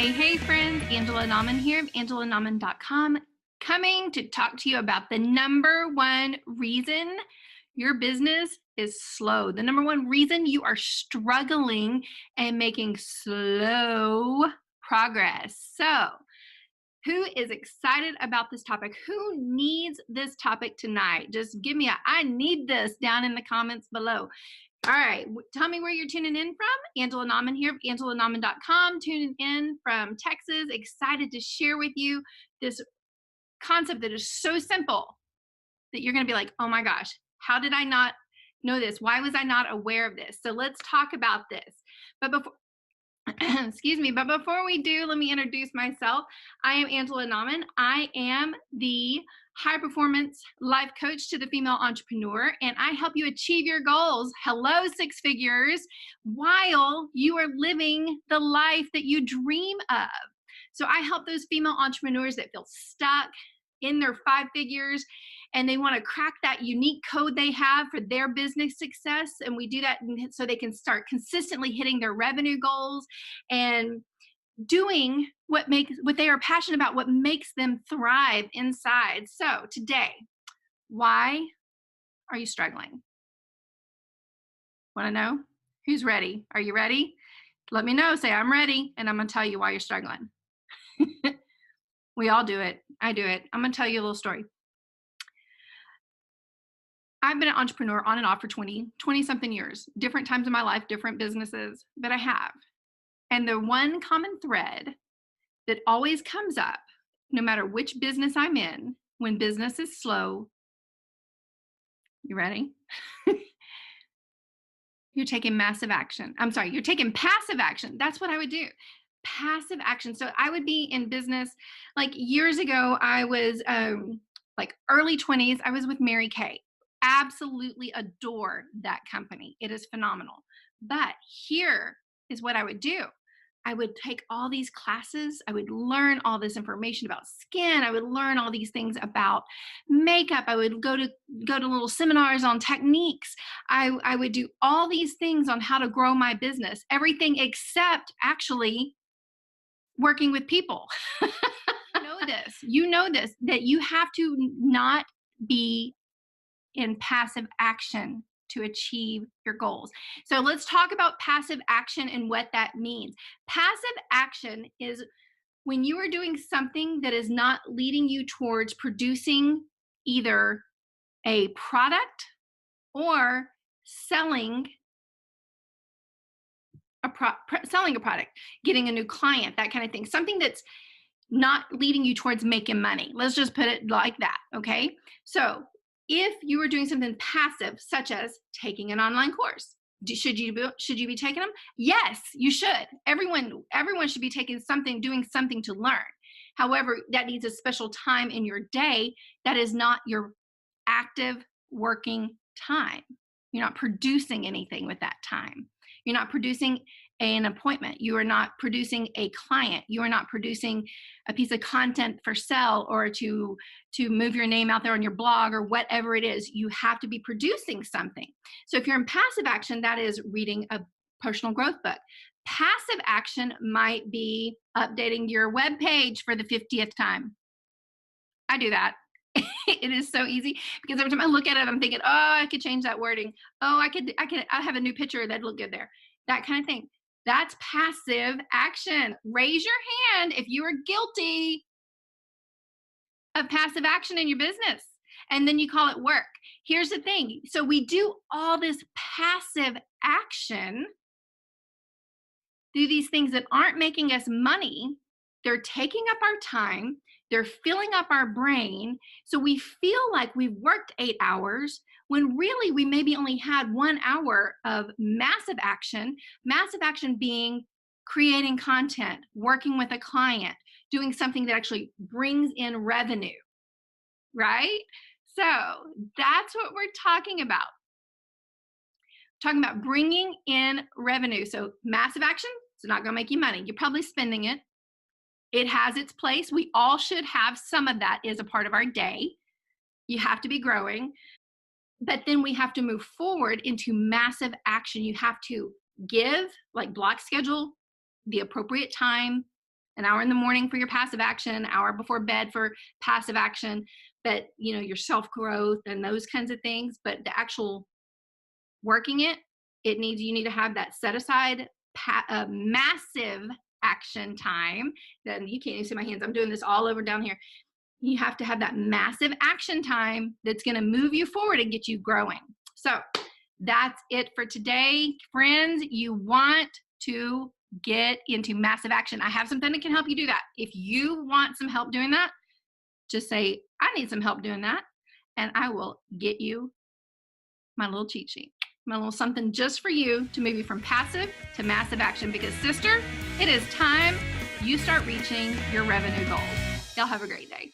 Hey friends, Angela Nauman here of angelanauman.com, coming to talk to you about the number one reason your business is slow. The number one reason you are struggling and making slow progress. So, who is excited about this topic? Who needs this topic tonight? Just give me a I need this down in the comments below. All right, tell me where you're tuning in from. Angela Nauman here of angelanauman.com, tuning in from Texas. Excited to share with you this concept that is so simple that you're going to be like, oh my gosh, how did I not know this? Why was I not aware of this? So let's talk about this. But before excuse me, but before we do, let me introduce myself. I am Angela Nauman. I am the high performance life coach to the female entrepreneur, and I help you achieve your goals. Hello, six figures, while you are living the life that you dream of. So I help those female entrepreneurs that feel stuck in their five figures and they want to crack that unique code they have for their business success. And we do that so they can start consistently hitting their revenue goals and doing what they are passionate about, what makes them thrive inside. So today, why are you struggling? Want to know? Who's ready? Are you ready? Let me know. Say, I'm ready. And I'm going to tell you why you're struggling. We all do it. I do it. I'm going to tell you a little story. I've been an entrepreneur on and off for 20 something years, different times in my life, different businesses, but I have. And the one common thread that always comes up, no matter which business I'm in, when business is slow, you ready? You're taking massive action. I'm sorry, you're taking passive action. That's what I would do. Passive action. So I would be in business like years ago. I was like early 20s. I was with Mary Kay. Absolutely adore that company. It is phenomenal. But here is what I would do. I would take all these classes. I would learn all this information about skin. I would learn all these things about makeup. I would go to little seminars on techniques. I would do all these things on how to grow my business. Everything except actually working with people. You know this, that you have to not be in passive action to achieve your goals. So let's talk about passive action and what that means. Passive action is when you are doing something that is not leading you towards producing either a product or selling a product, getting a new client, that kind of thing. Something that's not leading you towards making money. Let's just put it like that, okay? So if you are doing something passive, such as taking an online course, should you be taking them? Yes, you should. Everyone should be taking something, doing something to learn. However, that needs a special time in your day. That is not your active working time. You're not producing anything with that time. You're not producing an appointment. You are not producing a client. You are not producing a piece of content for sale or to move your name out there on your blog or whatever it is. You have to be producing something. So if you're in passive action, that is reading a personal growth book. Passive action might be updating your web page for the 50th time. I do that. It is so easy because every time I look at it, I'm thinking, oh, I could change that wording. Oh, I have a new picture that'd look good there. That kind of thing. That's passive action. Raise your hand if you are guilty of passive action in your business. And then you call it work. Here's the thing. So we do all this passive action, do these things that aren't making us money. They're taking up our time. They're filling up our brain. So we feel like we've worked 8 hours when really we maybe only had 1 hour of massive action being creating content, working with a client, doing something that actually brings in revenue, right? So that's what we're talking about. Talking about bringing in revenue. So massive action, it's not going to make you money. You're probably spending it. It has its place. We all should have some of that as a part of our day. You have to be growing. But then we have to move forward into massive action. You have to give, like block schedule, the appropriate time an hour in the morning for your passive action, an hour before bed for passive action, but your self-growth and those kinds of things. But the actual working it, you need to have that set aside massive action time. Then you can't even see my hands. I'm doing this all over down here. You have to have that massive action time that's going to move you forward and get you growing. So that's it for today, friends. You want to get into massive action. I have something that can help you do that. If you want some help doing that, just say, I need some help doing that, and I will get you my little cheat sheet, my little something just for you to move you from passive to massive action, because sister, it is time you start reaching your revenue goals. Y'all have a great day.